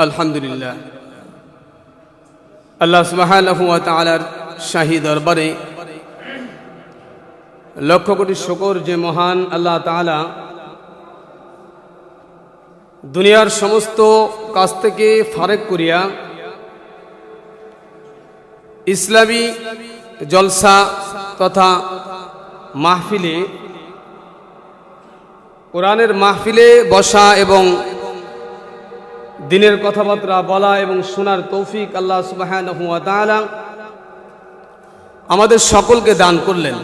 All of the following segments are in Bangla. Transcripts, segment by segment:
আলহামদুলিল্লাহ, আল্লাহ সুবহানাহু ওয়া তাআলার শাহী দরবারে লক্ষ কোটি শুকর যে মহান আল্লাহ তাআলা দুনিয়ার সমস্ত কাজ থেকে ফারেক করিয়া ইসলামী জলসা তথা মাহফিলে, কোরআনের মাহফিলে বসা এবং দিনের কথাবার্তা বলা এবং শোনার তৌফিক আল্লাহ সুবহানাহু ওয়া তাআলা আমাদের সকলকে দান করলেন।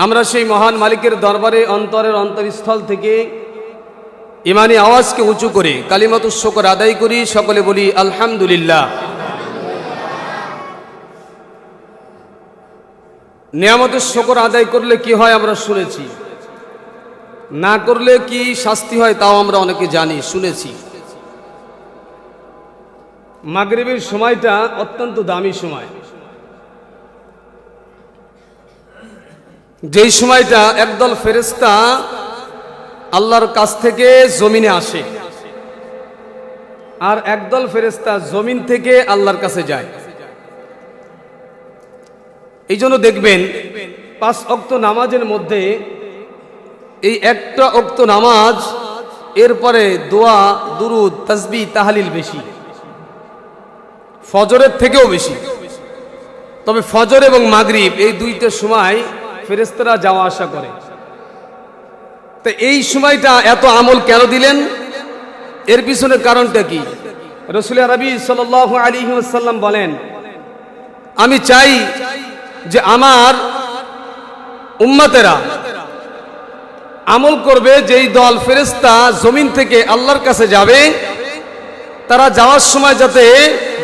আমরা সেই মহান মালিকের দরবারে অন্তরের অন্তরস্থল থেকে ইমানি আওয়াজকে উঁচু করে কালিমাতুশ শুকর আদায় করি। সকলে বলি আলহামদুলিল্লাহ। নিয়ামতের শুকর আদায় করলে কি হয় আমরা শুনেছি, না করলে কি শাস্তি হয় তাও আমরা অনেকে জানি, শুনেছি। মাগরিবের সময়টা অত্যন্ত দামি সময়, যেই সময়টা একদল ফেরেশতা আল্লাহর কাছ থেকে জমিনে আসে আর একদল ফেরেশতা জমিন থেকে আল্লাহর কাছে যায়। এই জন্য দেখবেন 5 ওয়াক্ত নামাজের মধ্যে এই একটা ওয়াক্ত নামাজ, এরপরে দোয়া, দুরুদ, তাসবিহ, তাহলিল বেশি, ফজরের থেকেও বেশি। তবে ফজর এবং মাগরিব এই দুইটা সময় ফেরেশতারা যাওয়া আসা করে। তো এই সময়টা এত আমল কেন দিলেন, এর পিছনে কারণটা কি? রাসূল আরবি সাল্লাল্লাহু আলাইহি ওয়াসাল্লাম বলেন, আমি চাই যে আমার উম্মতেরা আমল করবে, যেই দল ফেরেশতা জমিন থেকে আল্লাহর কাছে যাবে তারা যাওয়ার সময় যাতে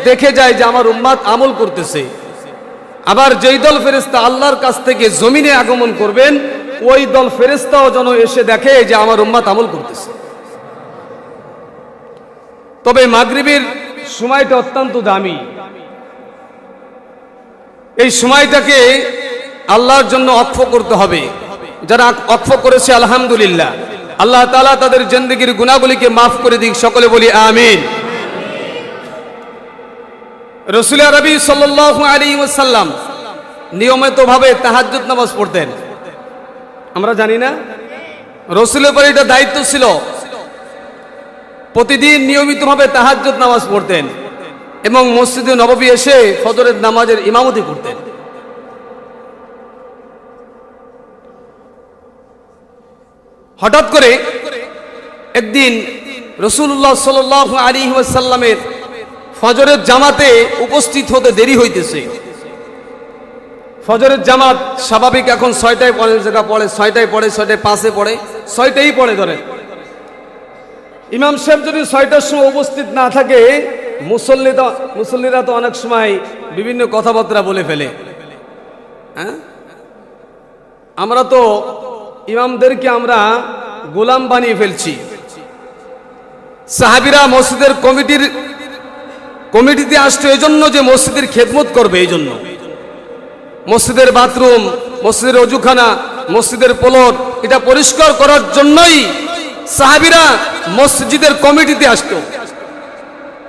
দেখে যায় যে আমার উম্মত আমল করতেছে। আবার যেই দল ফেরেশতা আল্লাহর কাছ থেকে জমিনে আগমন করবেন ওই দল ফেরেশতাও যেন এসে দেখে যে আমার উম্মত আমল করতেছে। তবে মাগরিবের সময়টা অত্যন্ত দামি। এই সময়টাকে আল্লাহর জন্য ওয়াকফ করতে হবে। যারা ওয়াকফ করেছে আলহামদুলিল্লাহ, আল্লাহ তাআলা তাদের জিন্দেগীর গুনাহগুলিকে মাফ করে দিক। সকলে বলি আমিন। রাসূল আরবি সাল্লাল্লাহু আলাইহি ওয়াসাল্লাম নিয়মিতভাবে তাহাজ্জুদ নামাজ পড়তেন। আমরা জানি না, রাসূলের উপর এটা দায়িত্ব ছিল, প্রতিদিন নিয়মিতভাবে তাহাজ্জুদ নামাজ পড়তেন এবং মসজিদে নববী এসে ফজরের নামাজের ইমামতি করতেন। হঠাৎ করে একদিন রাসূলুল্লাহ সাল্লাল্লাহু আলাইহি ওয়াসাল্লামের ফজরের জামাতে উপস্থিত হতে দেরি হইতেছে। ফজরের জামাত স্বাভাবিক এখন 6টায় পড়ে, জায়গা পড়ে 6টায় পড়ে, 6টায় 5-এ পড়ে, 6টাই পড়ে ধরে। ইমাম সাহেব যদি 6টার সময় উপস্থিত না থাকে, মুসল্লিরা তো অনেক সময় বিভিন্ন কথাবার্তা বলে ফেলে। হ্যাঁ, আমরা তো ইমামদেরকে আমরা গোলাম বানিয়ে ফেলছি। সাহাবীরা মসজিদের কমিটিতে আসতো এই জন্য যে মসজিদের খেদমত করবে, এই জন্য মসজিদের বাথরুম, মসজিদের অজুখানা, মসজিদের পলট এটা পরিষ্কার করার জন্যই সাহাবীরা মসজিদের কমিটিতে আসতো।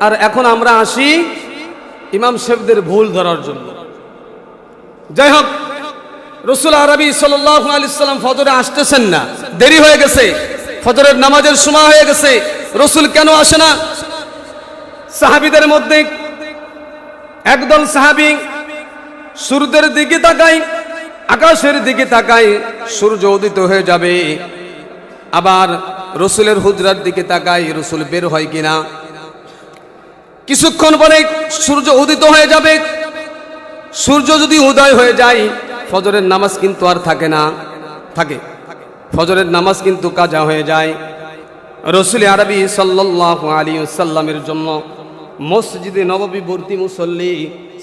আর এখন আমরা আসি ইমাম সাহেবদের ভুল ধরার জন্য। যাই হোক, রাসূল আরবি সাল্লাল্লাহু আলাইহি ওয়াসাল্লাম ফজরে আসতেছেন না, দেরি হয়ে গেছে, ফজরের নামাজের সময় হয়ে গেছে, রাসূল কেন আসে না? সাহাবীদের মধ্যে একদল সাহাবী সূর্যের দিকে তাকায়, আকাশের দিকে তাকায়, সূর্য উদিত হয়ে যাবে। আবার রাসূলের হুজরার দিকে তাকায়, রাসূল বের হয় কিনা। কিছুক্ষণ পরে সূর্য উদিত হয়ে যাবে। সূর্য যদি উদয় হয়ে যায় ফজরের নামাজ কিন্তু আর থাকে না, ফজরের নামাজ কিন্তু কাজা হয়ে যায়। রাসূল আরবি সাল্লাল্লাহু আলাইহি ওয়াসাল্লামের জন্য মসজিদে নববী ভর্তি মুসল্লি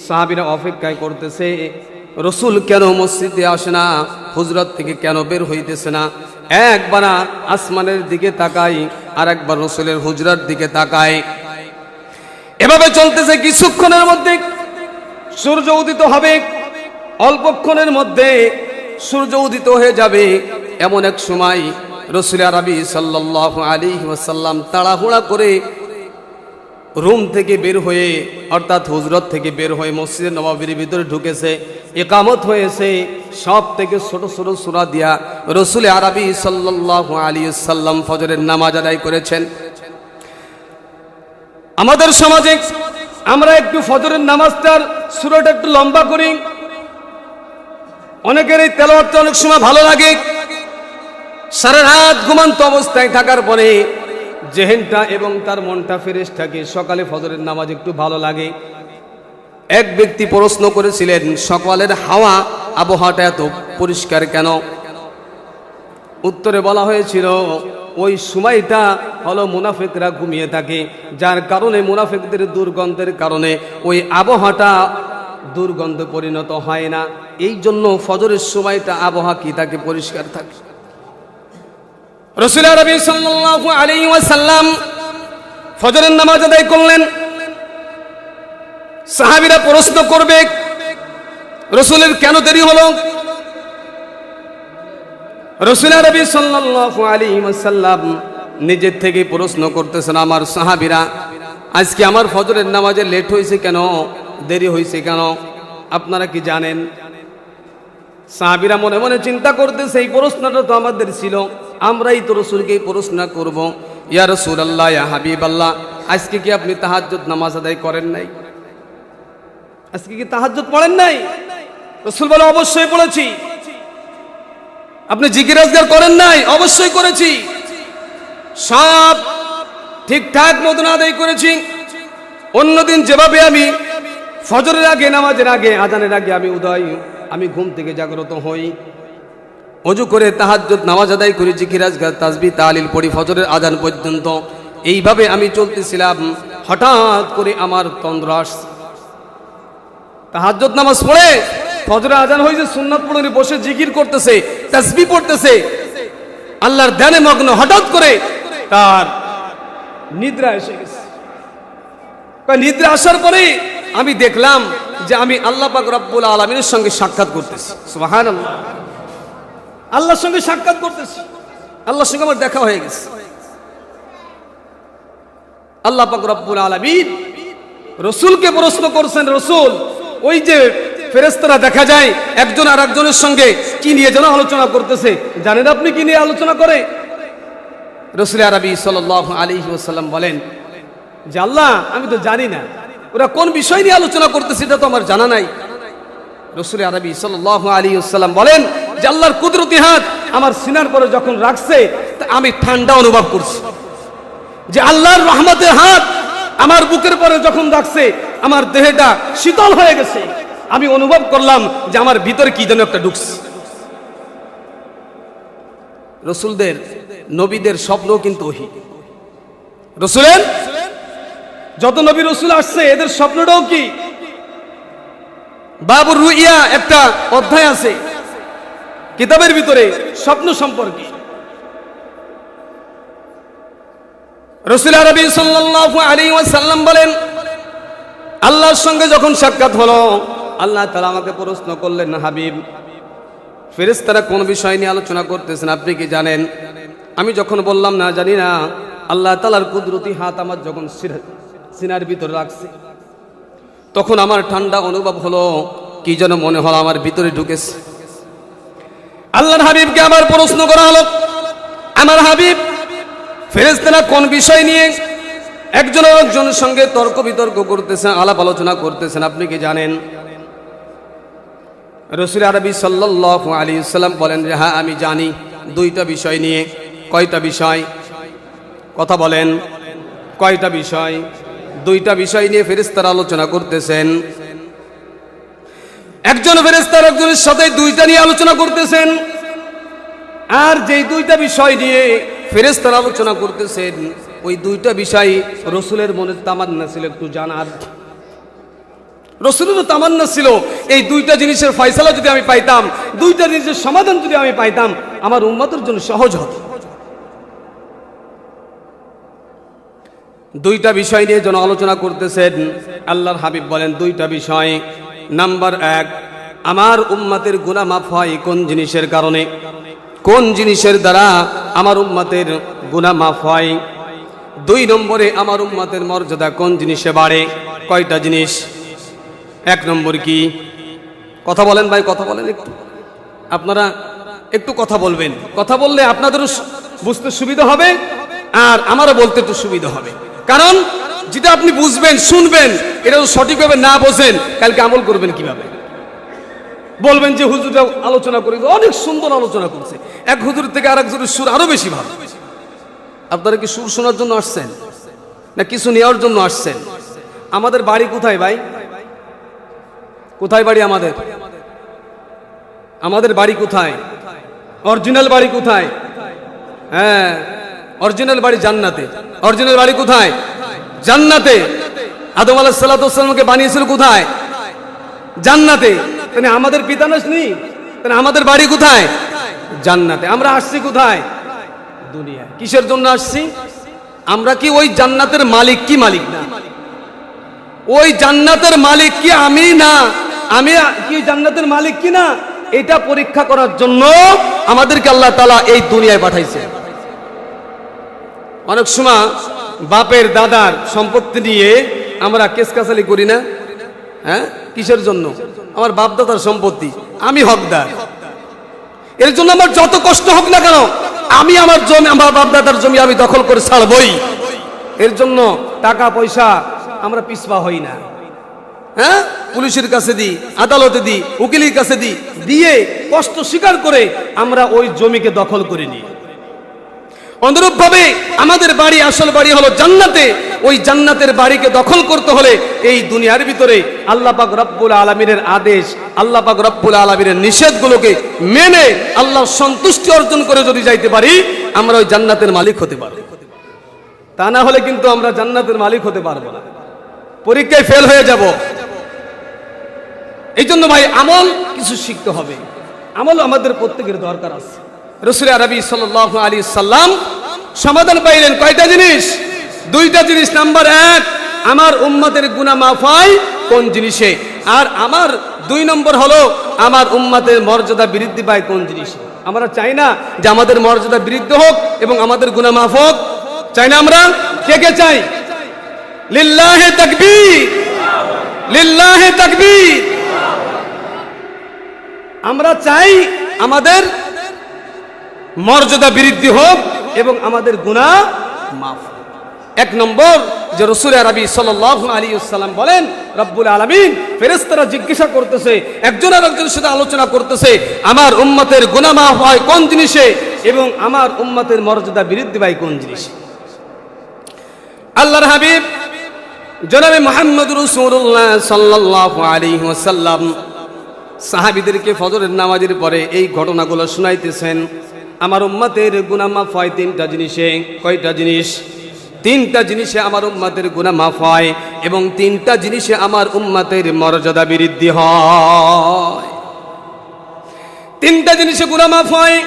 সাহাবীরা অপেক্ষায় করতেছে, রাসূল কেন মসজিদে আসে না, হুজরাত থেকে কেন বের হইতেছে না। একবার আসমানের দিকে তাকাই আর একবার রাসূলের হুজরার দিকে তাকাই। এভাবে চলতেছে। কিছুক্ষণের মধ্যে সূর্য উদিত হবে, অল্পক্ষণের মধ্যে সূর্য উদিত হয়ে যাবে। এমন এক সময় রাসূল আরবি সাল্লাল্লাহু আলাইহি ওয়াসাল্লাম তাড়াহুড়া করে রুম থেকে বের হয়ে অর্থাৎ হুজরত থেকে বের হয়ে মসজিদে নববীর ভিতরে ঢুকেছে, ইকামত হয়েছে, সব থেকে ছোট ছোট সূরা দিয়া রাসূল আরবি সাল্লাল্লাহু আলাইহি ওয়াসাল্লাম ফজরের নামাজ আদায় করেছেন। আমাদের সমাজে আমরা একটু ফজরের নামাজটার সূরাটা একটু লম্বা করি, অনেকের এই তেলাওয়াতটা অনেক সময় ভালো লাগে, সারা রাত ঘুমান্ত অবস্থায় থাকার পরে জেহেনটা এবং তার মনটা ফ্রেশ থাকে, সকালে ফজরের নামাজ একটু ভালো লাগে। এক ব্যক্তি প্রশ্ন করেছিলেন, সকালের হাওয়া আবহাওয়াটা এত পরিষ্কার কেন? উত্তরে বলা হয়েছিল, ওই সময়টা হলো মুনাফিকরা ঘুমিয়ে থাকে, যার কারণে মুনাফিকদের দুর্গন্ধের কারণে ওই আবহাওয়াটা দুর্গন্ধে পরিণত হয় না, এই জন্য ফজরের সময়টা আবহাওয়া কি থাকে, পরিষ্কার থাকে। রাসূল আরবি সাল্লাল্লাহু আলাইহি ওয়াসাল্লাম ফজরের নামাজ আদায় করলেন। সাহাবীরা প্রশ্ন করবে, রাসূলের কেন দেরি হলো? রাসূল আরবি সাল্লাল্লাহু আলাইহি ওয়াসাল্লাম নিজের থেকে প্রশ্ন করতেছেন, আমার সাহাবীরা আজকে আমার ফজরের নামাজে লেট হয়েছে কেন, দেরি হয়েছে কেন, আপনারা কি জানেন? সাহাবীরা মনে মনে চিন্তা করতেছে, এই প্রশ্নটা তো আমাদের ছিল, আমরাই তো রাসূলকে এই প্রশ্ন করব, ইয়া রাসূলুল্লাহ, ইয়া হাবিবাল্লাহ, আজকে কি আপনি তাহাজ্জুদ নামাজ আদায় করেন নাই? আজকে কি তাহাজ্জুদ পড়েন নাই? রাসূল বলে, অবশ্যই পড়েছি। আপনি জিকির আজকার করেন নাই? অবশ্যই করেছি, সব ঠিকঠাক মতন আদায় করেছি। অন্যদিন যেভাবে আমি ফজরের আগে, নামাজের আগে, আজানের আগে আমি ঘুম থেকে জাগ্রত হই, ওযু করে তাহাজ্জুদ নামাজ আদায় করি, জিকির আজকার তাসবিহ তাহলিল পড়ি ফজরের আজান পর্যন্ত, এইভাবে আমি চলতেছিলাম। হঠাৎ করে আমার তন্দ্রা আসছে, তাহাজ্জুদ নামাজ পড়ে ফজরের আজান হয়েছে, সুন্নাত পড়ে বসে জিকির করতেছে, তাসবিহ পড়তেছে, আল্লাহর ধ্যানে মগ্ন, হঠাৎ করে তার নিদ্রা এসে গেছে। নিদ্রা আসার পরে আমি দেখলাম যে আমি আল্লাহ পাক রব্বুল আলামিনের সঙ্গে সাক্ষাৎ করতেছি। সুবহানাল্লাহ, আল্লাহর সঙ্গে সাক্ষাৎ করতেছি, আল্লাহর সঙ্গে আমার দেখা হয়ে গেছে। আল্লাহ পাক রব্বুল আলামিন রাসূলকে প্রশ্ন করছেন, রাসূল, ওই যে ফেরেশতারা দেখা যায় একজন আর একজনের সঙ্গে কি নিয়ে যেন আলোচনা করতেছে, জানেন আপনি কি নিয়ে আলোচনা করে? রাসূল আরবি সাল্লাল্লাহু আলাইহি ওয়াসাল্লাম বলেন যে, আল্লাহ, আমি তো জানি না ওরা কোন বিষয় নিয়ে আলোচনা করতেছে, এটা তো আমার জানা নাই। রাসূল আরবি সাল্লাল্লাহু আলাইহি ওয়াসাল্লাম বলেন যে, আল্লাহর কুদরতি হাত আমার সিনার পরে যখন রাখছে, আমি ঠান্ডা অনুভব করছি। যে আল্লাহর রহমতের হাত আমার বুকের পরে যখন রাখছে, আমার দেহটা শীতল হয়ে গেছে, আমি অনুভব করলাম যে আমার ভিতরে কি যেন একটা ঢুকছে। রাসূলদের, নবীদের স্বপ্ন কিন্তু ওহী। রাসূলের যত নবী রাসূল আসছে, এদের স্বপ্নটাও কি? বাবুর রুইয়া একটা অধ্যায় আছে কিতাবের ভিতরে স্বপ্ন সম্পর্কে। রাসূল আরবি সাল্লাল্লাহু আলাইহি ওয়াসাল্লাম বলেন, আল্লাহর সঙ্গে যখন সাক্ষাৎ হলো, আল্লাহ তাআলা আমাকে প্রশ্ন করলেন, হাবিব, ফেরেশতারা কোন বিষয় নিয়ে আলোচনা করতেছেন আপনি কি জানেন? আমি যখন বললাম না, জানি না, আল্লাহ তাআলার কুদরতি হাত আমার যখন সিনার ভিতরে রাখছে, তখন আমার ঠান্ডা অনুভব হলো, কি যেন মনে হলো আমার ভিতরে ঢুকেছে। আল্লাহর হাবিবকে আবার প্রশ্ন করা হলো, আমার হাবিব, ফেরেশতারা কোন বিষয় নিয়ে একজন আরেকজনের সঙ্গে তর্ক বিতর্ক করতেছেন, আলাপ আলোচনা করতেছেন আপনি কি জানেন? রাসূল আরবি সাল্লাল্লাহু আলাইহি ওয়াসাল্লাম বলেন যে, হ্যাঁ, আমি জানি, দুইটা বিষয় নিয়ে। কয়টা বিষয়? কথা বলেন, কয়টা বিষয়? দুইটা বিষয় নিয়ে ফেরেশতারা আলোচনা করতেছেন। একজন ফেরেশতা একজনের সাথে দুইটা নিয়ে আলোচনা করতেছেন, আর যেই দুইটা বিষয় নিয়ে ফেরেশতারা আলোচনা করতেছেন, ওই দুইটা বিষয় রাসূলের মনে তামান্না ছিল একটু জানার। রাসূলেরও তামান্না ছিল, এই দুইটা জিনিসের ফয়সালা যদি আমি পাইতাম, দুইটা জিনিসের সমাধান যদি আমি পাইতাম, আমার উম্মতের জন্য সহজ হতো। দুইটা বিষয় নিয়ে যেন আলোচনা করতেছেন। আল্লাহর হাবিব বলেন, দুইটা বিষয়। নাম্বার 1, আমার উম্মতের গুনাহ মাফ হয় কোন জিনিসের কারণে? কোন জিনিসের দ্বারা আমার উম্মতের গুনাহ মাফ হয়? দুই নম্বরে আমার উম্মতের মর্যাদা কোন জিনিসে বাড়ে? কয়টা জিনিস? এক নম্বর কি? কথা বলেন ভাই, কথা বলেন একটু। আপনারা একটু কথা বলবেন, কথা বললে আপনাদেরও বুঝতে সুবিধা হবে আর আমারও বলতে একটু সুবিধা হবে। কারণ যেটা আপনি বুঝবেন শুনবেন এটা সঠিকভাবে না বোঝেন কালকে আমল করবেন কিভাবে? বলবেন যে হুজুরটা আলোচনা করে অনেক সুন্দর আলোচনা করছে, এক হুজুর থেকে আরেক হুজুরের সুর আরো বেশি ভালো। আপনারা কি সুর শোনার জন্য আসছেন না কিছু নেওয়ার জন্য আসছেন? আমাদের বাড়ি কোথায় ভাই? কোথায় বাড়ি আমাদের? আমাদের বাড়ি কোথায়? অরিজিনাল বাড়ি কোথায়? হ্যাঁ, অরিজিনাল বাড়ি জান্নাতে। অরিজিনাল বাড়ি কোথায়? জান্নাতে। আদম আলাইহিস সালাতু ওয়াস সালামকে বানিয়েছিল কোথায়? জান্নাতে। তাহলে আমাদের পিতা নেই, তাহলে আমাদের বাড়ি কোথায়? জান্নাতে। আমরা আসছি কোথায়? দুনিয়ায়। কিসের জন্য আসছি? আমরা কি ওই জান্নাতের মালিক কি মালিক না? ওই জান্নাতের মালিক কি আমি না? আমি কি জান্নাতের মালিক কি না? এটা পরীক্ষা করার জন্য আমাদেরকে আল্লাহ তাআলা এই দুনিয়ায় পাঠাইছে। অনেক সময় বাপের দাদার সম্পত্তি নিয়ে আমরা কেসকাসালি করি না? হ্যাঁ, কিসের জন্য? আমার বাপ দাদার সম্পত্তি, আমি হকদার, এর জন্য আমার যত কষ্ট হোক না কেন আমি আমার জমি, আমার বাপ দাদার জমি আমি দখল করে ছাড়বই। এর জন্য টাকা পয়সা আমরা পিছপা হই না। হ্যাঁ, পুলিশের কাছে দিই, আদালতে দিই, উকিলের কাছে দিই, দিয়ে কষ্ট স্বীকার করে আমরা ওই জমিকে দখল করে নিই। অনুরূপভাবে আমাদের বাড়ি, আসল বাড়ি হলো জান্নাতে। ওই জান্নাতের বাড়িকে দখল করতে হলে এই দুনিয়ার ভিতরে আল্লাহ পাক রব্বুল আলামিনের আদেশ, আল্লাহ পাক রব্বুল আলামিনের নিষেধগুলোকে মেনে আল্লাহর সন্তুষ্টি অর্জন করে যদি যাইতে পারি আমরা ওই জান্নাতের মালিক হতে পারব। তা না হলে কিন্তু আমরা জান্নাতের মালিক হতে পারবো না, পরীক্ষায় ফেল হয়ে যাব। এই জন্য ভাই আমল কিছু শিখতে হবে, আমল আমাদের প্রত্যেকের দরকার আছে। রাসূল আরবি সাল্লাল্লাহু আলাইহি সাল্লাম সমাধান পাইলেন কয়টা জিনিস? দুইটা জিনিস। নাম্বার এক, আমার উম্মতের গুনাহ মাফ হয় কোন জিনিসে? আর আমার দুই নম্বর হলো আমার উম্মতের মর্যাদা বৃদ্ধি পায় কোন জিনিসে? আমরা চাই না যে আমাদের মর্যাদা বৃদ্ধি হোক এবং আমাদের গুনাহ মাফ হোক? চাই না আমরা? কে কে চাই? লিল্লাহি তাকবীর, লিল্লাহি তাকবীর। আমরা চাই আমাদের মর্যাদা বৃদ্ধি হোক এবং আমাদের গুনাহ মাফ। এক নম্বর যে রাসূল আরবি সাল্লাল্লাহু আলাইহি ওয়াসাল্লাম বলেন, রব্বুল আলামিন ফেরেশতারা জিজ্ঞাসা করতেছে, একজন আরেকজনের সাথে আলোচনা করতেছে, আমার উম্মতের গুনাহ মাফ হয় কোন জিনিসে এবং আমার উম্মতের মর্যাদা বৃদ্ধি পায় কোন জিনিসে? আল্লাহর হাবিব জনাবে মুহাম্মদ রাসূলুল্লাহ সাল্লাল্লাহু আলাইহি ওয়াসাল্লাম সাহাবীদেরকে ফজরের নামাজের পরে এই ঘটনাগুলো শুনাইতেছেন। আমার উম্মতের গুনাহ মাফ হয় তিনটা জিনিসে। কয়টা জিনিস? তিনটা জিনিসে আমার উম্মতের গুনাহ মাফ হয় এবং তিনটা জিনিসে আমার উম্মতের মর্যাদা বৃদ্ধি হয়। তিনটা জিনিসে গুনাহ মাফ হয়।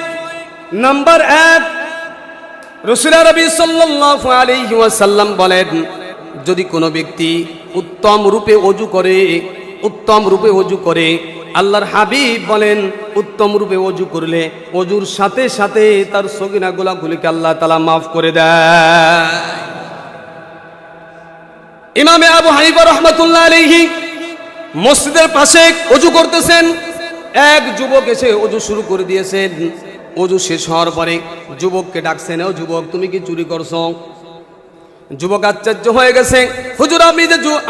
নাম্বার এক, রাসূল আরবি সাল্লাল্লাহু আলাইহি ওয়াসাল্লাম বলেন, যদি কোনো ব্যক্তি উত্তম রূপে ওযু করে, উত্তম রূপে ওযু করে, আল্লাহর হাবিব বলেন উত্তম রূপে ওযু করলে ওযুর সাথে সাথে তার সগীরা গুনাহগুলোকে আল্লাহ তাআলা মাফ করে দেয়। ইমামে আবু হানিফা রাহমাতুল্লাহ আলাইহি মসজিদের পাশে ওযু করতেছেন, এক যুবক এসে ওযু শুরু করে দিয়েছেন। ওযু শেষ হওয়ার পরে যুবককে ডাকছেন, ও যুবক তুমি কি চুরি করছো? যুবক আশ্চর্য হয়ে গেছে, হুজুর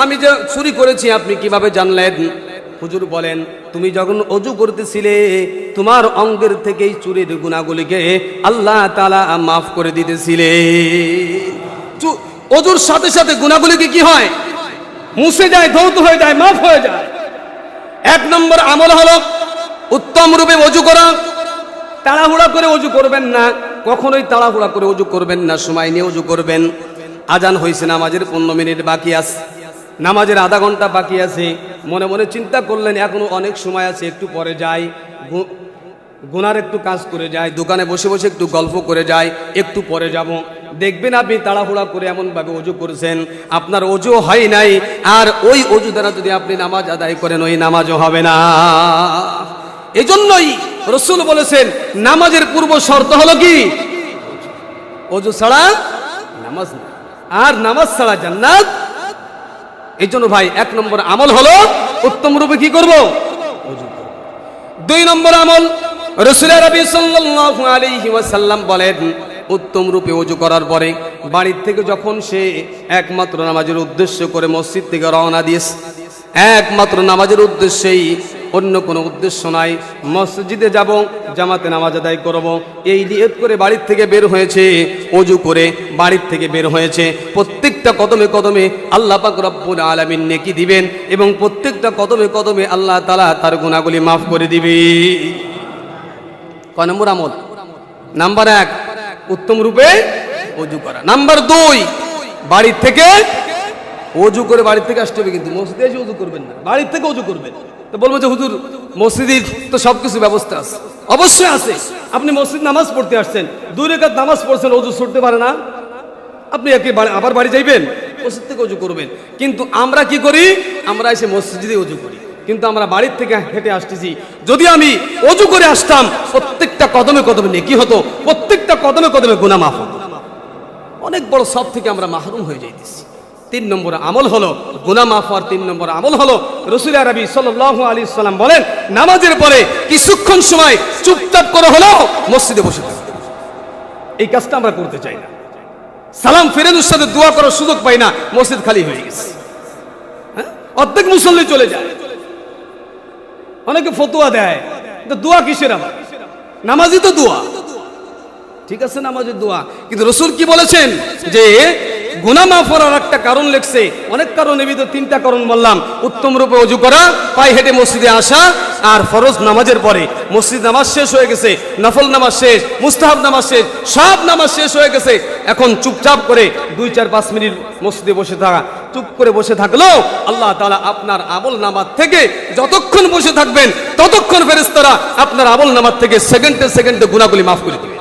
আমি যে চুরি করেছি আপনি কিভাবে জানলেন? হুজুর বলেন, তুমি যখন ওযু করতেছিলে তোমার অঙ্গের থেকেই চুরির গুনাহগুলিকে আল্লাহ তাআলা মাফ করে দিতেছিলে। ওযুর সাথে সাথে গুনাহগুলিকে কি হয়? মুছে যায়, ধৌত হয়ে যায়, মাফ হয়ে যায়। এক নম্বর আমল হলো উত্তম রূপে ওযু করা। তাড়াহুড়া করে ওযু করবেন না, কখনোই তাড়াহুড়া করে ওযু করবেন না, সময় নিয়ে ওযু করবেন। আজান হয়েছে, নামাজের 15 মিনিট বাকি আছে, নামাজের আধা ঘন্টা বাকি আছে, মনে মনে চিন্তা করলেন এখনো অনেক সময় আছে, একটু পরে যাই, গুনার একটু কাজ করে যাই, দোকানে বসে বসে একটু গল্প করে যাই, একটু পরে যাব। দেখবেন আপনি তাড়াহুড়া করে এমনভাবে ওযু করেছেন আপনার ওযু হয় নাই, আর ওই ওযু দ্বারা যদি আপনি নামাজ আদায় করেন ওই নামাজও হবে না। এজন্যই রাসূল বলেছেন নামাজের পূর্ব শর্ত হলো কি? ওযু ছাড়া নামাজ না। আর নামাজ ছাড়া জান্নাত। এই জন্য ভাই 1 নম্বর আমল হলো উত্তম রূপে কি করব? ওযু করব। 2 নম্বর আমল রাসূল আরবি সাল্লাল্লাহু আলাইহি ওয়াসাল্লাম বলেন, উত্তম রূপে ওযু করার পরে বাড়ি থেকে যখন সে একমাত্র নামাজের উদ্দেশ্য করে মসজিদ থেকে রওনা দিয়েছে, একমাত্র নামাজের উদ্দেশ্যেই, অন্য কোনো উদ্দেশ্য নাই, মসজিদে যাব, জামাতে নামাজ আদায় করব, এই নিয়ত করে বাড়ির থেকে বের হয়েছে, ওযু করে বাড়ির থেকে বের হয়েছে, প্রত্যেকটা কদমে কদমে আল্লাহ পাক রব্বুল আলামিন নেকি দিবেন এবং প্রত্যেকটা কদমে কদমে আল্লাহ তাআলা তার গুনাহগুলি মাফ করে দিবে। কয় নম্বর আমল? নাম্বার 1 উত্তম রূপে ওযু করা। নাম্বার 2 বাড়ির থেকে ওযু করে বাড়ি থেকে আসতে হবে, কিন্তু মসজিদে এসে ওযু করবেন না, বাড়ির থেকে ওযু করবেন। তো বলবো যে হুজুর মসজিদে তো সবকিছু ব্যবস্থা আছে। অবশ্যই আছে। আপনি মসজিদ নামাজ পড়তে আসছেন, 2 রাকাত নামাজ পড়ছেন, ওযু ছুটতে পারে না, আপনি আবার বাড়ি যাইবেন, মসজিদ থেকে ওযু করবেন। কিন্তু আমরা কি করি? আমরা এসে মসজিদে ওযু করি, কিন্তু আমরা বাড়ির থেকে হেঁটে আসতেছি। যদি আমি ওযু করে আসতাম, প্রত্যেকটা কদমে কদমে নেকি হতো, প্রত্যেকটা কদমে কদমে গুনাহ মাফ হতো। অনেক বড় সব থেকে আমরা মাহরুম হয়ে যাইতেছি। 3 নম্বর আমল হলো গুনাহ মাফ হওয়ার 3 নম্বর আমল হলো রাসূল আরবি সাল্লাল্লাহু আলাইহি সাল্লাম বলেন, নামাজের পরে কিছুক্ষণ সময় চুপচাপ করে হলো মসজিদে বসে থাকতে। এই কাজটা আমরা করতে চাই না। সালাম ফেরানোর সাথে দোয়া করার সুযোগ পাই না, মসজিদ খালি হয়ে গেছে। অর্ধেক মুসল্লি চলে যায়। অনেকে ফতোয়া দেয়, তো দোয়া কিসের? আবার নামাজই তো দোয়া। ঠিক আছে, নামাজের দোয়া, কিন্তু রাসূল কি বলেছেন যে গুনাহ মাফ হওয়ার একটা কারণ লেখছে। অনেক কারণ, এ ভিতরে 3টা কারণ বললাম। উত্তম রূপে ওযু করা, পায়ে হেঁটে মসজিদে আসা, আর ফরজ নামাজের পরে মসজিদ নামাজ শেষ হয়ে গেছে, নফল নামাজ শেষ, মুস্তাহাব নামাজ শেষ, সব নামাজ শেষ হয়ে গেছে। এখন চুপচাপ করে 2-4-5 মিনিট মসজিদে বসে থাকা, চুপ করে বসে থাকলেও আল্লাহ তাআলা আপনার আমল নামাজ থেকে যতক্ষণ বসে থাকবেন ততক্ষণ ফেরেশতারা আপনার আমল নামাজ থেকে সেকেন্ডে সেকেন্ডে গুনাহগুলি মাফ করে দিবে।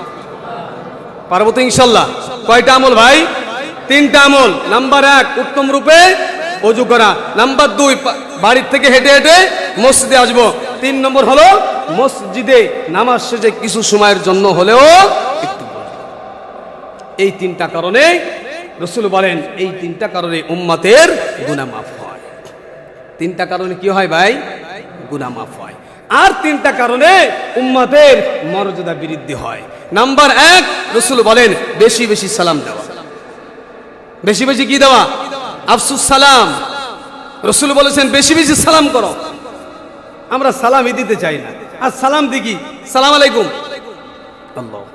পারবো তো ইনশাআল্লাহ? কয়টা আমল ভাই? 3টা আমল। নাম্বার 1 উত্তম রূপে ওযু করা। নাম্বার 2 বাড়ির থেকে হেঁটে হেঁটে মসজিদে আসবো। 3 নম্বর হলো মসজিদে নামাজ শেষে কিছু সময়ের জন্য হলেও একটু। এই 3টা কারণে রাসূল বলেন, এই 3টা কারণে উম্মতের গুনাহ মাফ হয়। 3টা কারণে কি হয় ভাই? গুনাহ মাফ হয়। আর 3টা কারণে উম্মতের মর্যাদা বৃদ্ধি হয়। নাম্বার 1 রাসূল বলেন বেশি বেশি সালাম দেওয়া। বেশি বেশি কি দেওয়া? আফসুস সালাম। রাসূল বলেছেন বেশি বেশি সালাম করো। আমরা সালামই দিতে চাই না। আর সালাম দি কি? সালাম আলাইকুম, আল্লাহু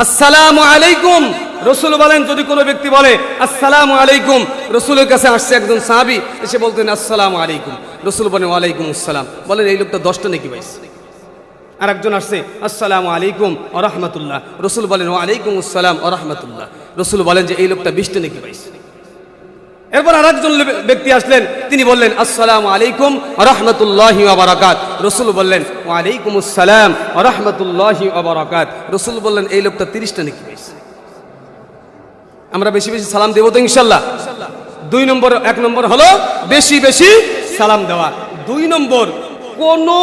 আসসালামু আলাইকুম। রাসূল বলেন যদি কোনো ব্যক্তি বলে আসসালামু আলাইকুম, রাসূলের কাছে আসছে একজন সাহাবী, এসে বলতেন আসসালামু আলাইকুম, রাসূল বলেন ওয়া আলাইকুম আসসালাম, বলেন এই লোকটা 10টা নেকি পাইছে। আর একজন আসছে আসসালামু আলাইকুম ওয়া রাহমাতুল্লাহ, রাসূল বলেন ওয়া আলাইকুম আসসালাম ওয়া রাহমাতুল্লাহ, রাসূল বলেন যে এই লোকটা 20টা নেকি পাইছে। এরপর আরেকজন ব্যক্তি আসলেন, তিনি বললেন আসসালামু আলাইকুম ওয়া রাহমাতুল্লাহি ওয়া বারাকাত, রাসূল বললেন ওয়া আলাইকুম আসসালাম ওয়া রাহমাতুল্লাহি ওয়া বারাকাত, রাসূল বললেন এই লোকটা 30টা নেকি পাইছে। আমরা বেশি বেশি সালাম দেব তো ইনশাআল্লাহ? 2 নম্বর, 1 নম্বর হলো বেশি বেশি সালাম দেওয়া। 2 নম্বর কোনো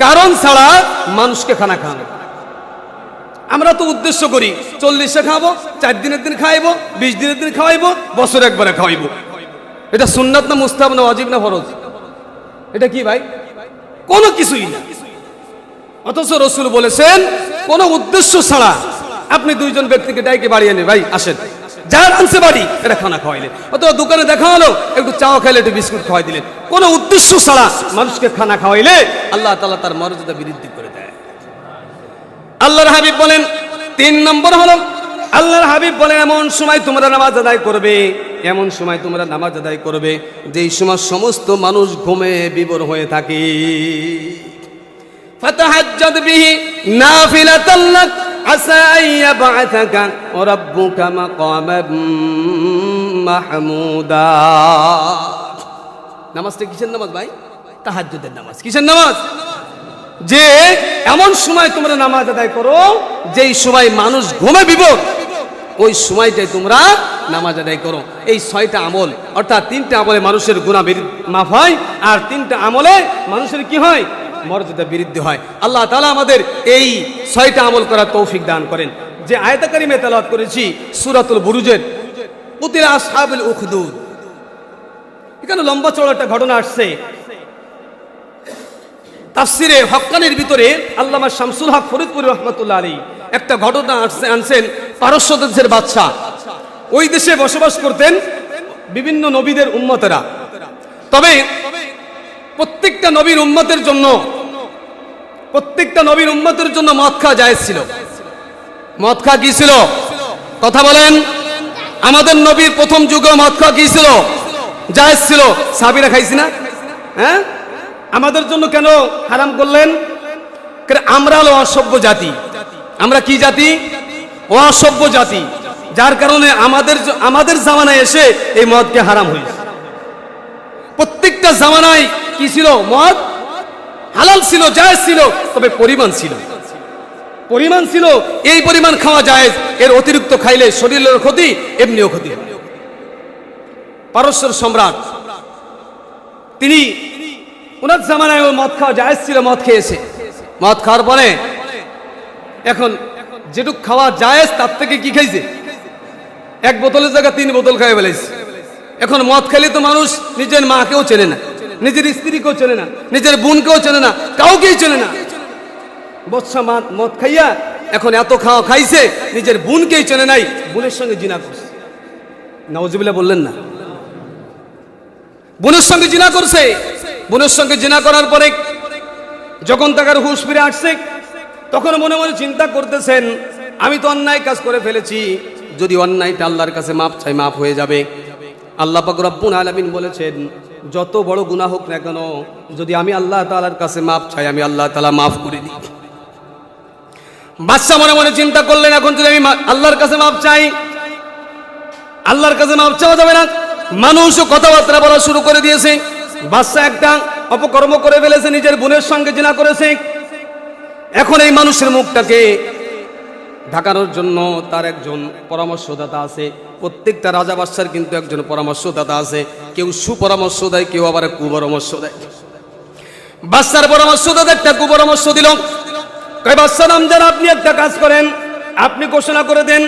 কারণ ছাড়া মানুষকে খানা খাওয়ানো। আমরা তো উদ্দেশ্য করি 40-এ খাবো, 4 দিনের দিন খাওয়াইবো, 20 দিনের দিন খাওয়াইবো, বছরে একবারে খাওয়াইবো। এটা সুন্নাত না মুস্তাহাব না ওয়াজিব না ফরজ? এটা কি ভাই? কোনো কিছুই না। অথচ রাসূল বলেছেন কোনো উদ্দেশ্য ছাড়া আপনি 2 জন ব্যক্তিকে ডাইকে বাড়ি এনে, ভাই আসেন, যার আনছে বাড়ি এটা খানা খাওয়াইলেন, অথবা দোকানে দেখা হলো একটু চাও খাইলে একটু বিস্কুট খাওয়াই দিলেন। কোনো উদ্দেশ্য ছাড়া মানুষকে খানা খাওয়াইলে আল্লাহ তাআলা তার মর্যাদা বৃদ্ধি করে দেয়। আল্লাহর হাবিব বলেন 3 নম্বর হলো, আল্লাহর হাবিব বলেন এমন সময় তোমরা নামাজ আদায় করবে, এমন সময় তোমরা নামাজ আদায় করবে যেই সময় সমস্ত মানুষ ঘুমে বিভোর হয়ে থাকে। ফাতাহাজ্জাদ বিহি নাফিলাতান লাক আসা আইয়াবাতাকা রাব্বুকা মাকামান মাহমুদা। নামাজটা কিসের নামাজ ভাই? তাহাজ্জুদের নামাজ। কিসের নামাজ? যে এমন সময় তোমরা নামাজ আদায় করো যেই সময় মানুষ ঘুমে বিভোর, ওই সময়টাই তোমরা নামাজ আদায় করো। এই 6টা আমল, অর্থাৎ 3টা আমলে মানুষের গুনাহ মাফ হয়, আর 3টা আমলে মানুষের কি হয়? মর্যাদা বৃদ্ধি হয়। আল্লাহ তাআলা আমাদের এই 6টা আমল করার তৌফিক দান করেন। যে আয়াত কারিমে তেলাওয়াত করেছি সূরাতুল বুরুজের কুতিলা আসহাবুল উখদুদ, এখানে লম্বা চওড়া একটা ঘটনা আসছে। তাফসিরে হক্কানির ভিতরে আল্লামা শামসুল হক ফরিদপুরি রহমাতুল্লাহ আলাইহি একটা ঘটনা আনছেন। পারস্য দেশের বাদশা, ওই দেশে বসবাস করতেন বিভিন্ন নবীদের উম্মতেরা। তবে প্রত্যেকটা নবীর উম্মতের জন্য মদ খাওয়া জায়েজ ছিল। মদ খাওয়া কি ছিল? কথা বলেন। আমাদের নবীর প্রথম যুগে মদ খাওয়া কি ছিল? জায়েজ ছিল। সাহাবীরা খাইছি না? হ্যাঁ, আমাদের জন্য কেন হারাম করলেন? আমরা হলো অসভ্য জাতি। আমরা কি জাতি? অসভ্য জাতি। যার কারণে আমাদের জামানায় এসে এই মদকে হারাম হয়েছে। প্রত্যেকটা জামানায় কি ছিল? মদ হালাল ছিল, জায়েজ ছিল, তবে পরিমাণ ছিল। এই পরিমাণ খাওয়া জায়েজ, এর অতিরিক্ত খাইলে শরীরের ক্ষতি, এমনিও ক্ষতি। পারস্যের সম্রাট তিনি ওনার জামানায় মদ খাওয়া জায়েজ ছিল, মদ খেয়েছে। মদ খাওয়ার পরে এখন যেটুক খাওয়া জায়েজ তার থেকে কি খাইছে? এক বোতলের জায়গায় 3 বোতল খাইয়ে ফেলেছে। এখন মদ খেলে তো মানুষ নিজের মাকেও চেনে না, নিজের স্ত্রীকেও চেনে না, নিজের বোনকেও চেনে না, কাউকেই চেনে না। বৎসা মদ খাইয়া এখন এত খাওয়া খাইছে, নিজের বোনকেই চেনে নাই, বোনের সঙ্গে জিনা করছে। নাউজুবিল্লাহ বললেন না? বোনের সঙ্গে জিনা করছে। বোনের সঙ্গে জিনা করার পরে যখন তার হুঁশ ফিরে আসছে, তখন মনে মনে চিন্তা করতেছেন, আমি তো অন্যায় কাজ করে ফেলেছি, যদি অন্যায়টা আল্লাহর কাছে মাপ চাই, মাপ হয়ে যাবে। আল্লাহ পাক রব্বুল আলামিন বলেছেন, যত বড় গুনাহ হোক না কেন, যদি আমি আল্লাহ তাআলার কাছে মাপ চাই, আমি আল্লাহ তাআলা মাফ করে দিই। বাদশা মনে মনে চিন্তা করলেন, এখন যদি আমি আল্লাহর কাছে মাপ চাই, আল্লাহর কাছে মাপ চাওয়া যাবে না। মানুষও কথাবার্তা বলা শুরু করে দিয়েছে। বাদশা একটা অপকর্ম করে ফেলেছে, নিজের বোনের সঙ্গে জিনা করেছে। এখন এই মানুষের মুখটাকে ঢাকানোর জন্য তার একজন পরামর্শদাতা আছে। প্রত্যেকটা রাজা বাদশার কিন্তু একজন পরামর্শদাতা আছে। কেউ সুপরামর্শ দেয়, কেউ আবার কুপরামর্শ দেয়। বাদশার পরামর্শদাতা একটা কুপরামর্শ দিল। কয়, বাদশা নামদার, আপনি একটা কাজ করেন, আপনি ঘোষণা করে দেন,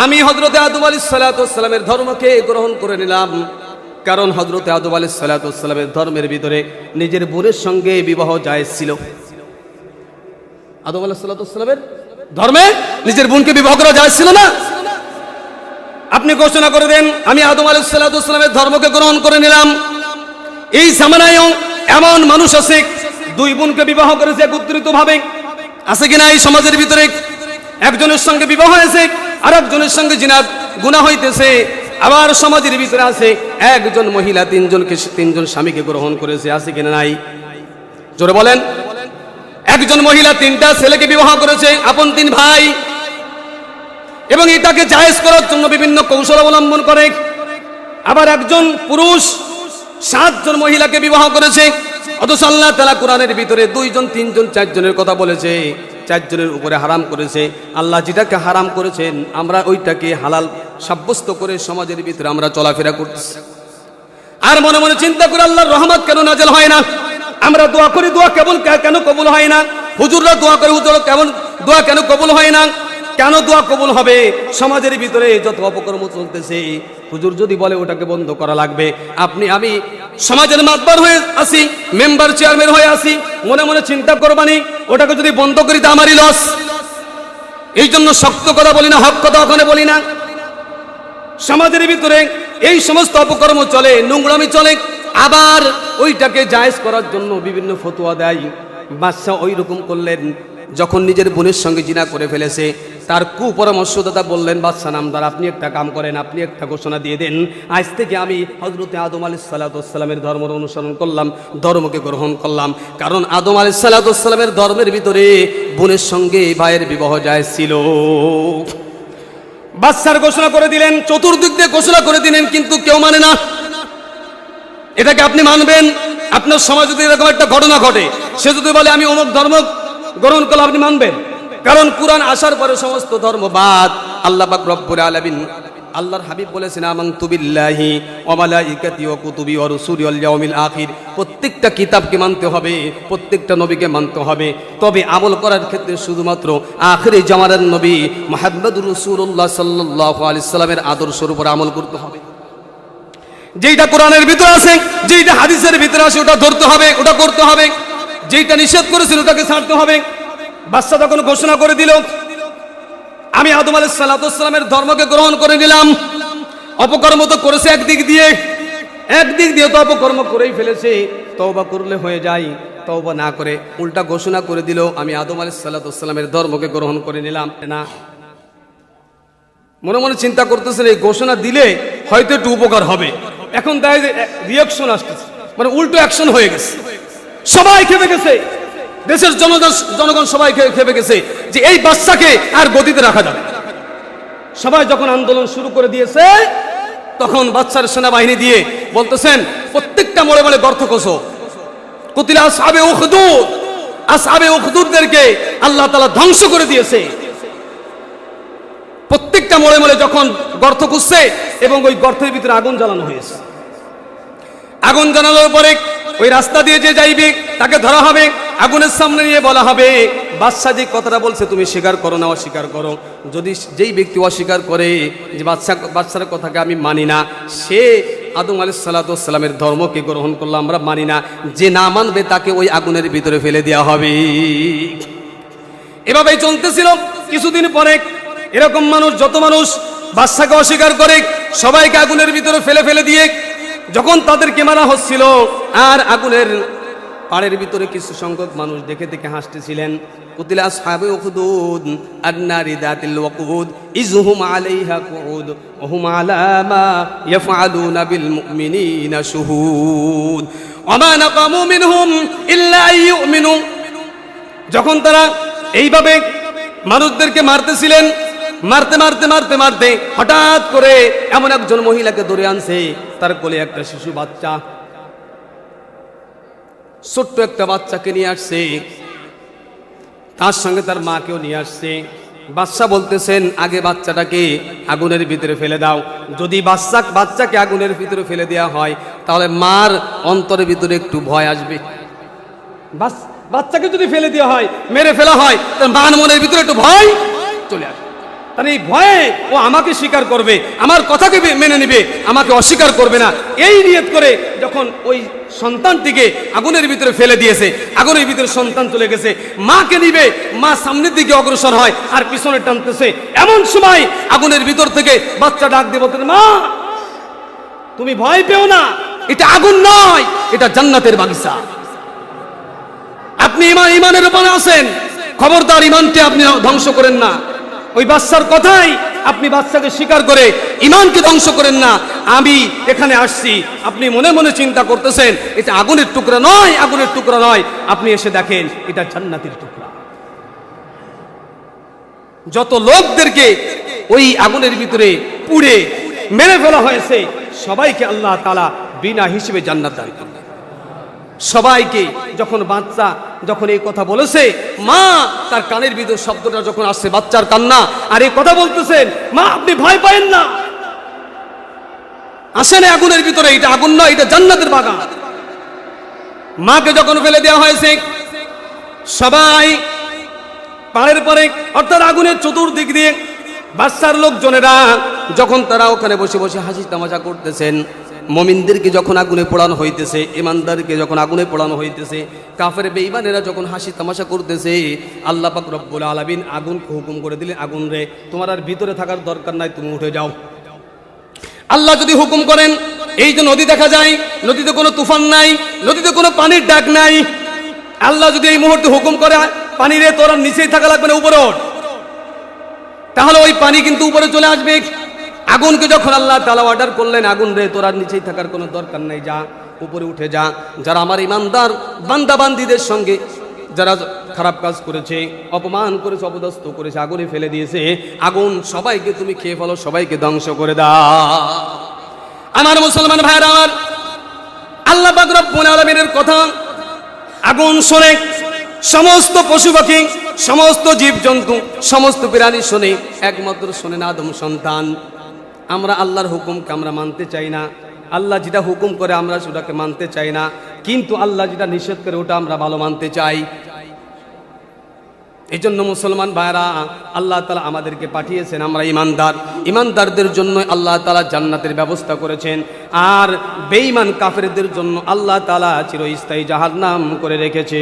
আমি হযরতে আদম আলাইহিস সালাতু ওয়াস সালামের ধর্মকে গ্রহণ করে নিলাম। কারণ হযরতে আদম আলাইহিস সালাতু ওয়াস সালামের ধর্মের ভিতরে নিজের বোনের সঙ্গে বিবাহ জায়েজ ছিল। আদম আলাইহিস সালাতু ওয়াস সালামের ধর্মে নিজের বোনকে বিবাহ করা জায়েজ ছিল না? আপনি ঘোষণা করে দেন, আমি আদম আলাইহিস সালাতু ওয়াস সালামের ধর্মকে গ্রহণ করে নিলাম। এই জামানায়ও এমন মানুষ আছে, 2 বোনকে বিবাহ করেছে একত্রিত ভাবে। আছে কিনা এই সমাজের ভিতরে? একজনের সঙ্গে বিবাহ হয়েছে, আর একজনের সঙ্গে জিনার গুনাহ হইতেছে। আবার সমাজের ভিতরে আছে একজন মহিলা 3জন স্বামীকে গ্রহণ করেছে। আছে কিনা নাই? জোরে বলেন। একজন মহিলা 3টা ছেলেকে বিবাহ করেছে, আপন 3 ভাই, এবং এটাকে জায়েজ করার জন্য বিভিন্ন কৌশল অবলম্বন করে। আবার একজন পুরুষ 7 জন মহিলাকে বিবাহ করেছে। অথচ আল্লাহ তাআলা কোরআনের ভিতরে 2 জন 3 জন 4 জনের কথা বলেছে, 4 জনের উপরে হারাম করেছে। আল্লাহ যেটাকে হারাম করেছেন, আমরা ওইটাকে হালাল সাব্যস্ত করে সমাজের ভিতরে আমরা চলাফেরা করতেছি। আর মনে মনে চিন্তা করে, আল্লাহর রহমত কেন নাযিল হয় না? আমরা দোয়া করি, দোয়া কেন কবুল হয় না? হুজুররা দোয়া করে, হুজুর দোয়া কেন কবুল হয় না? কেন দোয়া কবুল হবে? সমাজের ভিতরে যত অপকর্ম চলতেছে, হুজুর যদি বলে ওটাকে বন্ধ করা লাগবে, আমি সমাজের মাতবার হয়ে আসি, মেম্বার চেয়ারম্যান হয়ে আসি, মনে মনে চিন্তা করবানি, ওটাকে যদি বন্ধ করি তা আমারই লস। এই জন্য শক্ত কথা বলি না, হক কথা ওখানে বলি না। সমাজের ভিতরে এই সমস্ত অপকর্ম চলে, নোংরামি চলে। আবার ওইটাকে জায়েজ করার জন্য বিভিন্ন ফতোয়া দেয়। বাদশা ওই রকম করলেন। যখন নিজের বোনের সঙ্গে জিনা করে ফেলেছে, তার কুপরামর্শদাতা বললেন, বাদশা নামদার, আপনি একটা কাম করেন, আপনি একটা ঘোষণা দিয়ে দেন, আজ থেকে আমি হযরতে আদম আলাইহিস সালাতু ওয়াস সালামের ধর্ম অনুসরণ করলাম, ধর্মকে গ্রহণ করলাম। কারণ আদম আলাইহিস সালাতু ওয়াস সালামের ধর্মের ভিতরে বোনের সঙ্গে ভাইয়ের বিবাহ জায়েজ ছিল। বাদশার ঘোষণা করে দিলেন, চতুর্দিক দিয়ে ঘোষণা করে দিলেন, কিন্তু কেউ মানে না। এটাকে আপনি মানবেন? আপনার সমাজে যদি এরকম একটা ঘটনা ঘটে, সে যদি বলে আমি অমুক ধর্ম গ্রহণ করলে, আপনি মানবেন? কারণ কুরআন আসার পরে সমস্ত ধর্মবাদ আল্লাহ পাক রব্বুল আলামিন আল্লাহর হাবিব বলেছেন আমানতু বিল্লাহি ওয়া মালাইকাতিহি ওয়া কুতুবিহি ওয়া রুসুলিহি ওয়াল ইয়াউমিল আখির। প্রত্যেকটা কিতাবকে মানতে হবে, প্রত্যেকটা নবীকে মানতে হবে, তবে আমল করার ক্ষেত্রে শুধুমাত্র আখিরি জামানার নবী মুহাম্মদুর রাসূলুল্লাহ সাল্লাল্লাহু আলাইহি সাল্লামের আদর্শের উপর আমল করতে হবে। যেটা কোরআনের ভিতরে আছে, যেটা হাদিসের ভিতরে আছে ওটা ধরতে হবে, ওটা করতে হবে। যেটা নিষেধ করেছিল ওটাকে ছাড়তে হবে। বাদশা যখন ঘোষণা করে দিল আমি আদম আলাইহিস সালামের ধর্মকে গ্রহণ করে নিলাম, অপকর্ম তো করেছে একদিক দিয়ে তো অপকর্ম করেই ফেলেছে, তওবা করলে হয়ে যায়, তওবা না করে উল্টা ঘোষণা করে দিল আমি আদম আলাইহিস সালামের ধর্মকে গ্রহণ করে নিলাম না। মনে মনে চিন্তা করতেছেন এই ঘোষণা দিলে হয়তো একটু উপকার হবে, এখন তাই রিয়াকশন আসতেছে, মানে উল্টো অ্যাকশন হয়ে গেছে। সবাই খেপে গেছে, দেশের জনগণ সবাই খেপে গেছে যে এই বাচ্চাকে আর গদিতে রাখা যাবে। সবাই যখন আন্দোলন শুরু করে দিয়েছে তখন বাচ্চার সেনাবাহিনী দিয়ে বলতেছেন প্রত্যেকটা মোড়ে মোড়ে গর্ত খোঁজো, কুতিলা আসহাবে উখদুদদেরকে আল্লাহ তাআলা ধ্বংস করে দিয়েছে। প্রত্যেকটা মোড়ে মোড়ে যখন গর্ত খুঁজছে এবং ওই গর্তের ভিতরে আগুন জ্বালানো হয়েছে। আগুন জ্বালানোর পরে ওই রাস্তা দিয়ে যে যাইবে তাকে ধরা হবে, আগুনের সামনে নিয়ে বলা হবে বাদশা যে কথাটা বলছে তুমি স্বীকার করো না অস্বীকার করো। যদি যেই ব্যক্তি অস্বীকার করে যে বাদশার কথাকে আমি মানি না, সে আদম আলাইহিস সালামের ধর্মকে গ্রহণ করলো আমরা মানি না, যে না মানবে তাকে ওই আগুনের ভিতরে ফেলে দেওয়া হবে। এভাবেই চলতেছিল। কিছুদিন পরে এরকম যত মানুষ বাদশাকে অস্বীকার করে সবাইকে আগুনের ভিতরে ফেলে দিয়ে যখন তাদেরকে মারা হচ্ছিল, আর আগুনের পাড়ের ভিতরে কিছু সংখ্যক মানুষ দেখে দেখে হাসতেছিলেন। কুতিলা আসহাবে উখদুদ আন-নারি যাতিল ওয়াকুদ ইযহুম আলাইহা কুউদ ওয়া হুম আলা মা ইয়াফআলুনা বিল মুমিনিনা শুহুদ ওয়া মা নাকামু মিনহুম ইল্লা আইয়ুমিনু। যখন তারা এইভাবে মানুষদেরকে মারতেছিলেন, মারতে হঠাৎ করে এমন একজন মহিলাকে ধরে আনছে, তার কোলে একটা শিশু বাচ্চা, ছোট্ট একটা বাচ্চাকে নিয়ে আসছে, তার সঙ্গে তার মাকেও নিয়ে আসছে। বাদশা বলতেছেন আগে বাচ্চাটাকে আগুনের ভিতরে ফেলে দাও। যদি বাচ্চাকে আগুনের ভিতরে ফেলে দেওয়া হয় তাহলে মার অন্তরের ভিতরে একটু ভয় আসবে। বাচ্চাকে যদি ফেলে দেওয়া হয়, মেরে ফেলা হয়, তার মার মনের ভিতরে একটু ভয় চলে আসবে। তার এই ভয়ে ও আমাকে স্বীকার করবে, আমার কথাকে মেনে নেবে, আমাকে অস্বীকার করবে না। এই নিয়ত করে যখন ওই সন্তানটিকে আগুনের ভিতরে ফেলে দিয়েছে, আগুনের ভিতরে সন্তান চলে গেছে, মাকে নিবে, মা সামনের দিকে অগ্রসর হয় আর পিছনে টানতেছে। এমন সময় আগুনের ভিতর থেকে বাচ্চা ডাক দিয়ে বলতেন মা তুমি ভয় পেও না, এটা আগুন নয়, এটা জান্নাতের বাগিচা। আপনি ইমানের উপরে আছেন, খবরদার ইমানকে আপনি ধ্বংস করেন না। ওই বাচ্চার কথাই আপনি বাচ্চাকে স্বীকার করে ইমানকে ধ্বংস করেন না। আমি এখানে আসছি, আপনি মনে মনে চিন্তা করতেছেন এটা আগুনের টুকরা নয়, আগুনের টুকরা নয়, আপনি এসে দেখেন এটা জান্নাতের টুকরা। যত লোকদেরকে ওই আগুনের ভিতরে পুড়ে মেরে ফেলা হয়েছে সবাইকে আল্লাহ তাআলা বিনা হিসেবে জান্নাত দান করলেন। সবাইকে যখন বাচ্চা যখন এই কথা বলেছে, মা তার কানের ভিতর শব্দটা যখন আসছে বাচ্চার কান্না, আর এই কথা বলতেছেন মা আপনি ভয় পাবেন না, আসেন আগুনের ভিতরে, এটা আগুন নয়, এটা জান্নাতের বাগান। মাকে যখন ফেলে দেওয়া হয়েছে সবাই পাড়ের পরে অর্থাৎ আগুনের চতুর্দিক দিয়ে বাচ্চার লোকজনেরা যখন তারা ওখানে বসে বসে হাসি তামাশা করতেছেন, মুমিনদেরকে যখন আগুনে পোড়ানো হইতেছে, ইমানদারকে যখন আগুনে পোড়ানো হইতেছে, কাফের বেঈমানেরা যখন হাসি তামাশা করতেছে, আল্লাহ পাক রব্বুল আলামিন আগুনকে হুকুম করে দিলেন আগুন রে তোমার আর ভিতরে থাকার দরকার নাই, তুমি উঠে যাও। আল্লাহ যদি হুকুম করেন, এই যে নদী দেখা যায়, নদীতে কোনো তুফান নাই, নদীতে কোনো পানির ডাক নাই, আল্লাহ যদি এই মুহূর্তে হুকুম করে পানি রে তোর নিচেই থাকা লাগবে না, উপরে ওঠ, তাহলে ওই পানি কিন্তু উপরে চলে আসবে। আগুনকে যখন আল্লাহ তাআলা অর্ডার করলেন আগুন রে তোর আর নিচেই থাকার কোনো দরকার নাই, যা উপরে উঠে যা। যারা আমার ইমানদার বান্দাবান্দীদের সঙ্গে যারা খারাপ কাজ করেছে, অপমান করেছে, অপদস্থ করেছে, আগুনে ফেলে দিয়েছে, আগুন সবাইকে তুমি খেয়ে ফেলো, সবাইকে ধ্বংস করে দাও। আমার মুসলমান ভাইরা আমার, আল্লাহ পাক রব্বুল আলামিনের কথা আগুন শোনে, সমস্ত পশু পাখি, সমস্ত জীবজন্তু, সমস্ত প্রাণী শোনে, একমাত্র শোনে না আদম সন্তান। আমরা আল্লাহর হুকুমকে আমরা মানতে চাই না, আল্লাহ যেটা হুকুম করে আমরা সেটাকে মানতে চাই না, কিন্তু আল্লাহ যেটা নিষেধ করে ওটা আমরা ভালো মানতে চাই। এই জন্য মুসলমান ভাইরা, আল্লাহ তাআলা আমাদেরকে পাঠিয়েছেন, আমরা ইমানদার, ইমানদারদের জন্য আল্লাহ তাআলা জান্নাতের ব্যবস্থা করেছেন, আর বেঈমান কাফেরদের জন্য আল্লাহ তাআলা চিরস্থায়ী জাহান্নাম করে রেখেছে।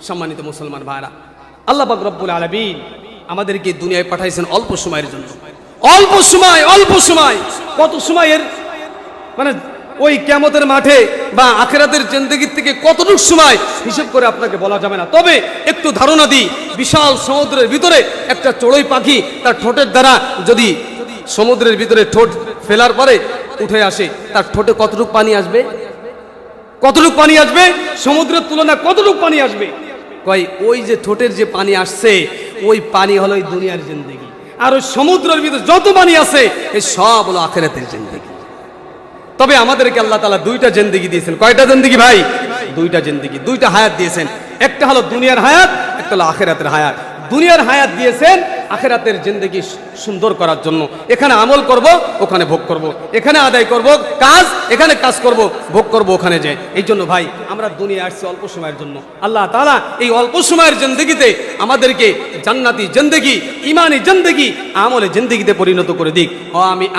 সম্মানিত মুসলমান ভাইরা, আল্লাহ পাক রব্বুল আলামিন আমাদেরকে দুনিয়ায় পাঠাইছেন অল্প সময়ের জন্য। অল্প সময়, কত সময়ের মানে ওই কিয়ামতের মাঠে বা আখিরাতের জিন্দেগির থেকে কতটুকু সময় হিসাব করে আপনাকে বলা যাবে না। তবে একটু ধারণা দিই, বিশাল সমুদ্রের ভিতরে একটা চড়ুই পাখি তার ঠোঁটের দ্বারা যদি সমুদ্রের ভিতরে ঠোঁট ফেলার পরে উঠে আসে, তার ঠোঁটে কতটুকু পানি আসবে? কতটুকু পানি আসবে? সমুদ্রের তুলনায় কতটুকু পানি আসবে? কয় ওই যে ঠোঁটের যে পানি আসছে, ওই পানি হলো এই দুনিয়ার জিন্দেগি, আর ওই সমুদ্রের ভিতরে যত পানি আছে এই সব হলো আখিরাতের জিন্দেগি। তবে আমাদেরকে আল্লাহ তাআলা দুইটা জিন্দেগি দিয়েছেন। কয়টা জিন্দেগি ভাই? দুইটা জিন্দেগি, দুইটা হায়াত দিয়েছেন। একটা হলো দুনিয়ার হায়াত, একটা হলো আখিরাতের হায়াত। দুনিয়ার হায়াত দিয়েছেন আখিরাতের জিন্দেগি সুন্দর করার জন্য। এখানে আমল করব, ওখানে ভোগ করব, এখানে আদায় করব কাজ, এখানে কাজ করব, ভোগ করব ওখানে যে। এই জন্য ভাই আমরা দুনিয়া আসছি অল্প সময়ের জন্য। আল্লাহ তাআলা এই অল্প সময়ের জিন্দেগিতে আমাদেরকে জান্নাতি জিন্দেগি, ঈমানি জিন্দেগি, আমলে জিন্দেগিতে পরিণত করে দিক।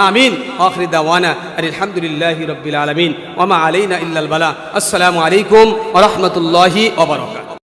আমিন। আখির দাওয়ানা আলহামদুলিল্লাহি রাব্বিল আলামিন ওয়া মা আলাইনা ইল্লাল বালা। আসসালামু আলাইকুম ওয়া রাহমাতুল্লাহি ওয়া বারাকাতুহু।